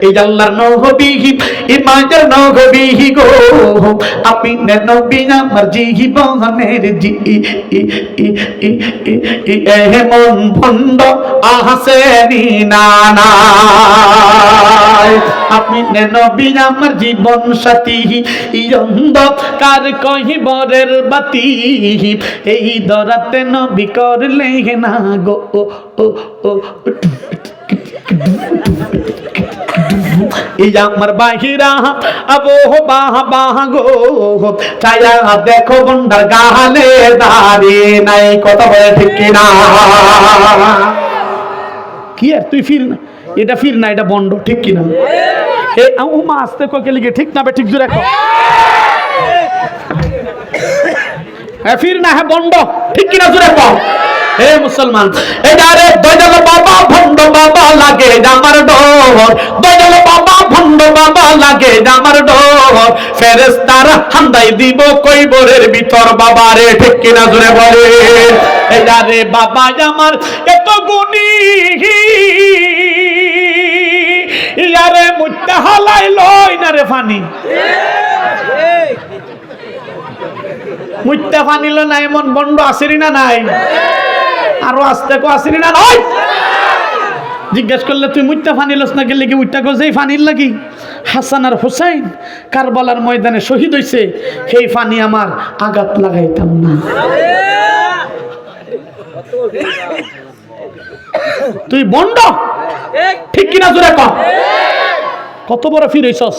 এই আল্লাহর নবী ইমানের নবী গো আপনি নবী আমার জীবনের জি এমন ভণ্ড আসেনি না আপনি নবী আমার জীবন সাথী অন্ধকার কহিবরের বাতি এই দরাতে নবী করলে না গো এই আমার বাহিরা আবো বাহ গো ছায়া দেখো বন্ডার গালে দাঁড়িয়ে নাই কথা বলে ঠিক কিনা কি আর তুই ফির না এটা ফির না এটা বন্ড ঠিক কিনা এ ও মা আসতে ককে লিখে ঠিক না বে ঠিক জোরে কো হ্যাঁ ফির না হ্যাঁ বন্ড ঠিক কিনা জোরে কো হে মুসলমান এটারে দয়াল বাবা ভণ্ড বাবা লাগে আমার ডর দয়াল বাবা ভণ্ড বাবা লাগে আমার ডর ফেরেশতারা হামদাই দিব কইবরের ভিতর বাবা রে ঠিক কিনা জোরে বলে এটারে বাবা আমার এত গুণী ইয়ারে মুত্তা হালাই লই না রে ফানি মুত্তা ফানিল না এমন বন্ড আসেনি না নাই আরো আসতে কো আসেনি না নয় জিজ্ঞেস করলে তুই মুত্তা ফানিলস না গেলে কি মুত্তা কো যেই ফানিল লাগি হাসান আর হুসাইন কারবালার ময়দানে শহীদ হইছে সেই ফানি আমার আঘাত লাগাইতাম না তুই বন্ড ঠিক কিনা জোরে কর কত বড় ফির হইছস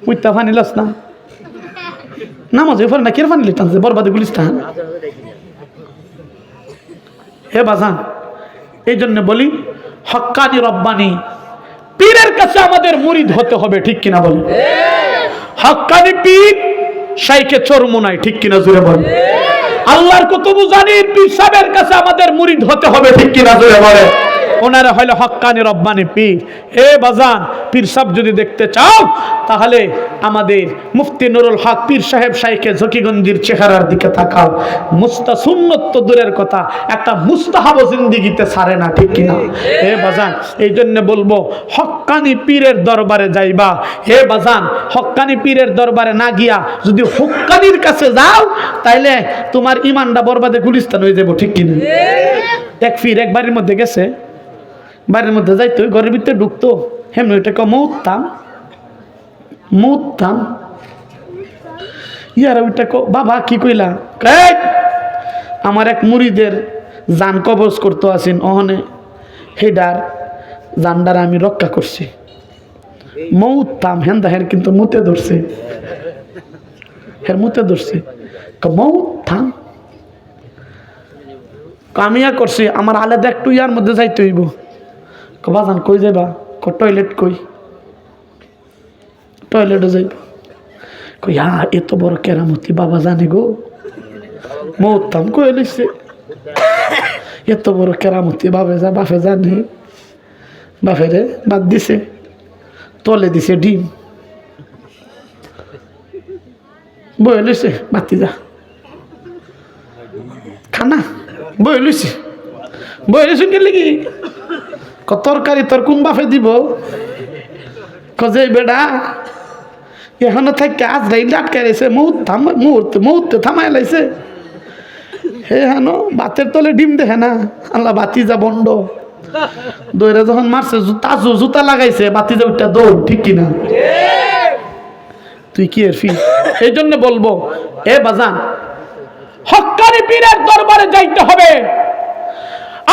মুত্তা ফানিলস না নামাজ এফার না কিরফানি লিটানছে বরবাদে গুলিস্তান হে বাজান এই জন্য বলি হক্কানি রব্বানি পীরের কাছে আমাদের মুরিদ হতে হবে ঠিক কিনা বলি হক্কানি পীর শাইখে চরমুনাই ঠিক কিনা জোরে বলি আল্লাহর কুতুব জানির পীর সাহেবের কাছে আমাদের মুরিদ হতে হবে ঠিক কিনা জোরে বলে ওনারা হইল হক্কানি রব্বানি পীর হে বাজান পীর সাহেব যদি দেখতে চাও তাহলে আমাদের মুফতি নুরুল হক পীর সাহেব শাইখে জকিগঞ্জির চেহারার দিকে তাকাও মুস্তাসুন্নত তো দূরের কথা একটা মুস্তাহাব জিন্দেগিতে ছাড়ে না ঠিক কিনা হে বাজান এই জন্য বলবো হক্কানি পীরের দরবারে যাইবা হে বাজান হক্কানি পীরের দরবারে না গিয়া যদি হক্কানির কাছে যাও তাইলে তোমার ইমানটা বরবাদে গুলিস্তান হয়ে যাবো ঠিক কিনা এক পীর এক বাড়ির মধ্যে গেছে বাড়ির মধ্যে যাইতো ঘরের ভিতরে ঢুকতো হেমনি ওইটাকে মৌতাম ইয়ারা ওইটাকে বাবা কি কইলা আমার এক মুরিদের জান কবজ করতে আসেন অহনে হেডার জানডার আমি রক্ষা করছি মৌতাম হেন্দাহের কিন্তু মুতে ধরছে হের মুতে ধরছে মৌতাম কামিয়া করছি আমার আলাদা একটু ইয়ার মধ্যে যাইতে হইব বাজান কই যাবা টয়লেট কই টয়লেটে যাইব কই হ্যাঁ এত বড় কেরামতি বাবা জানে গো মৌতাম কই লিখছে এত বড় কেরামতি বাপে জানে বাপেরে বাদ দিছে তলে দিছে ডিম বয়ে লইছে বাতি যা খানা বয়ে লইছে কে লিখি তরকারি তোর কোন বাপে দিব কজে বেড়া এখনো থাকে আজরাইল আটকে রয়েছে মুহূর্তে থামাই লাইছে হে হানো বাতের তলে ডিম দেখে না আল্লাহ বাতি যা বন্ড দৌড়ে যখন মারছে জুতা লাগাইছে বাতি যা ওইটা দৌড় ঠিক কিনা তুই কি এর ফি এই জন্য বলবো এ বাজান হক্কানি পীরের দরবারে যাইতে হবে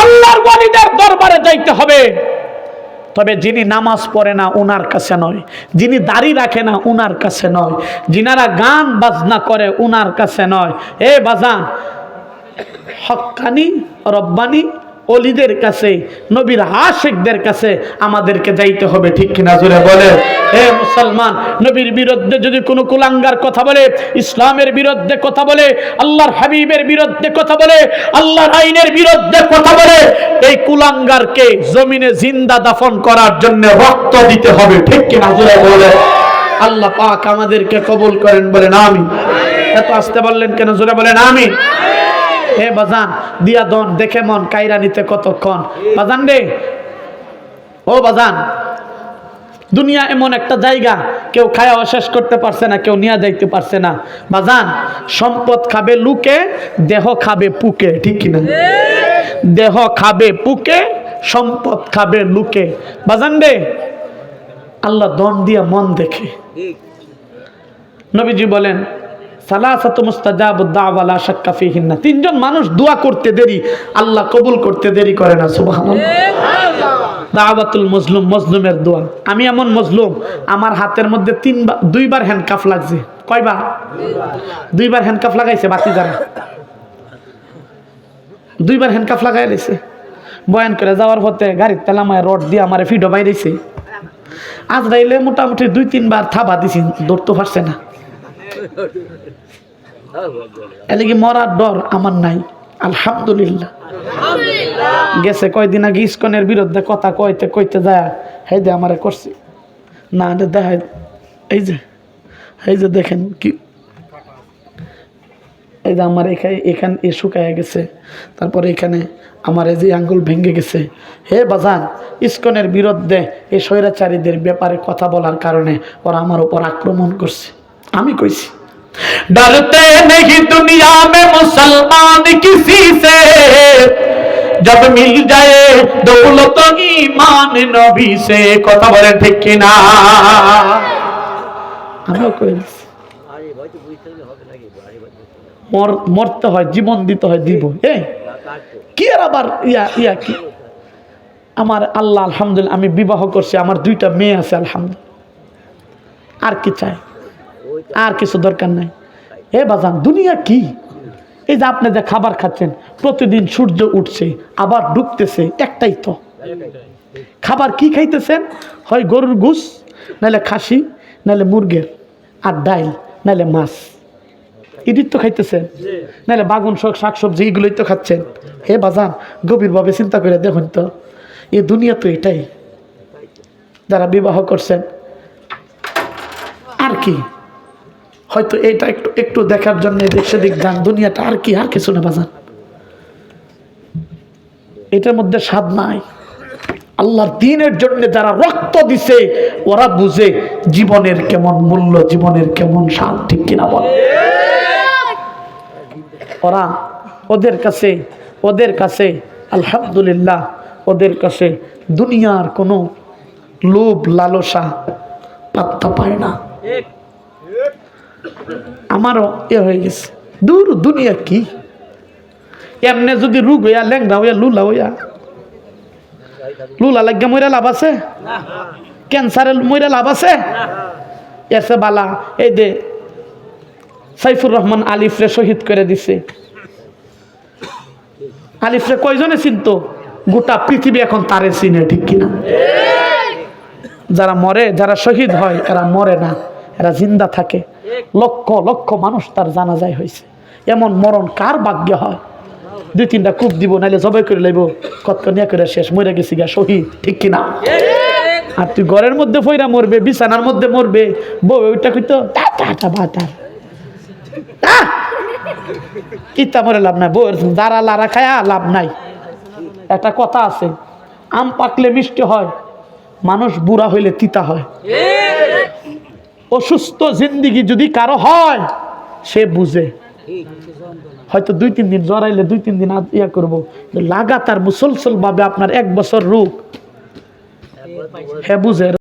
আল্লাহর ওয়ালিদের দরবারে যাইতে হবে তবে যিনি নামাজ পড়ে না ওনার কাছে নয় যিনি দাড়ি রাখে না ওনার কাছে নয় যিনারা গান বাজনা করে ওনার কাছে নয় এ বাজান হক্কানি রব্বানি ওলিদের কাছে নবীর আশিকদের কাছে আমাদেরকে যাইতে হবে ঠিক কিনা জোরে বলে হে মুসলমান নবীর বিরুদ্ধে যদি কোনো কুলাঙ্গার কথা বলে ইসলামের বিরুদ্ধে কথা বলে আল্লাহর হাবিবের বিরুদ্ধে কথা বলে আল্লাহর আইনের বিরুদ্ধে কথা বলে এই কুলাঙ্গারকে জমিনে জিন্দা দাফন করার জন্য রক্ত দিতে হবে ঠিক কিনা জোরে বলে আল্লাহ পাক আমাদেরকে কবুল করেন বলেন আমিন এত আসতে বললেন কেন জোরে বলেন আমিন হে বাজান দিয়া দন দেখে মন কাইরা নিতে কতক্ষণ বাজান রে ও বাজান, দুনিয়া এমন একটা জায়গা, কেউ খায়া শেষ করতে পারছে না, কেউ নিয়ে যাইতে পারছে না। বাজান, সম্পদ খাবে লুকে, দেহ খাবে পুকে, ঠিক কিনা? দেহ খাবে পুকে, সম্পদ খাবে লুকে। বাজান রে, আল্লাহ দন দিয়া মন দেখে। নবীজি বলেন, সালাসাতু মুস্তাজাবুদ দাওয়া লা শাক্কা ফীহিন্না, তিনজন মানুষ দোয়া করতে দেরি, আল্লাহ কবুল করতে দেরি করে না। সুবহানাল্লাহ। দাওয়াতুল মজলুম, মজলুমের দোয়া। আমি এমন মজলুম, আমার হাতের মধ্যে দুইবার হ্যান্ডকাফ লাগছে। কয়বার? দুইবার হ্যান্ডকাফ লাগাইছে বাতিজারা, দুইবার হ্যান্ডকাফ লাগাই লাইছে। বয়ান করে যাওয়ার পথে গাড়ির তেলামায় রড দিয়ে আমার ফিডো বাইরেছে। আজরাইলে মোটামুটি 2-3 বার থাবা দিছি, ধরতে পারছে না। এদিকে মরার ডর আমার নাই, আলহামদুলিল্লাহ। গেছে কয়দিন আগে ইস্কনের বিরুদ্ধে কথা কইতে কইতে যায়, এই যে আমারে করছি না, দেখায় এই যে দেখেন কি, এই যে আমার এখানে শুকায় গেছে, তারপরে এখানে আমার এই যে আঙ্গুল ভেঙে গেছে। হে বাজান, ইস্কনের বিরুদ্ধে এই স্বৈরাচারীদের ব্যাপারে কথা বলার কারণে ওরা আমার উপর আক্রমণ করছে। আমি কইছি, डरते नहीं दुनिया में मुसलमान किसी से, जब मिल जाए दौलत ईमान नबी से। কথা বলে ঠিক কি না? আমিও কইছি, মরতে হয়, জীবন দিতে হয়, দিব। কি আর আবার ইয়া কি, আমার আল্লাহ আলহামদুলিল্লাহ, আমি বিবাহ করছি, আমার 2টা মেয়ে আছে আলহামদুলিল্লাহ। আর কি চাই? আর কিছু দরকার নাই। এ বাজান, দুনিয়া কি? এই যে আপনি যে খাবার খাচ্ছেন, প্রতিদিন সূর্য উঠছে আবার ডুবতেছে, একটাই তো খাবার। কি খাইতেছেন? হয় গরুর গোশ, নাহলে খাসি, নাহলে মুরগের, আর ডাইল, নাহলে মাছ। এদিক তো খাইতেছেন, নাহলে বাগুন শাকসবজি, এগুলোই তো খাচ্ছেন। হে বাজান, গভীরভাবে চিন্তা করে দেখুন তো, এই দুনিয়া তো এটাই। যারা বিবাহ করছেন, আর কি? হয়তো এটা একটু দেখার জন্য এদিক সেদিক যান, দুনিয়াটা আর কি, আর কিছু না বাজান। এটার মধ্যে স্বাদ নাই। আল্লাহর দ্বীনের জন্য যারা রক্ত দিছে, ওরা বুঝে জীবনের কেমন মূল্য, জীবনের কেমন স্বাদ, ঠিক কিনা বল? ওরা ওদের কাছে আলহামদুলিল্লাহ, ওদের কাছে দুনিয়ার কোনো লোভ লালসা পাত্তা পায় না। আমারও হয়ে গেছে, দূর দুনিয়া কি? এমনি যদি রোগ হইয়া, ল্যাংড়া হইয়া, লুলা লাগিয়া মইরা লাভ আছে? ক্যান্সারে মইরা লাভ আছে? এসে বালা, এই যে সাইফুর রহমান আলিফরে শহীদ করে দিছে। আলিফরে কয়জনে চিনতো? গোটা পৃথিবী এখন তারে চিনে, ঠিক কিনা? যারা মরে, যারা শহীদ হয়, এরা মরে না, এরা জিন্দা থাকে। লক্ষ লক্ষ মানুষ তার জানাজায় হয়েছে। এমন মরণ কার ভাগ্যে হয়? 2-3টা কূপ দিব, নাইলে জবাই করে লাইব, কতনিয়া করে শেষ, মরে গেছি গা, শহীদ, ঠিক কিনা? আর তুই ঘরের মধ্যে ফইরা মরবে, বিছানার মধ্যে মরবে, বউ ওইটা কইতো ইত্যা মরে লাভ নাই, বউয়ের দাঁড়া লাড়া খায়া লাভ নাই। একটা কথা আছে, আম পাকলে মিষ্টি হয়, মানুষ বুড়া হইলে তিতা হয়। অসুস্থ জিন্দিগি যদি কারো হয়, সে বুঝে। হয়তো 2-3 দিন জ্বর আইলে 2-3 দিন ইয়া করবো, লাগাতার মুসলসল ভাবে আপনার 1 বছর রোগ, হে বুঝে।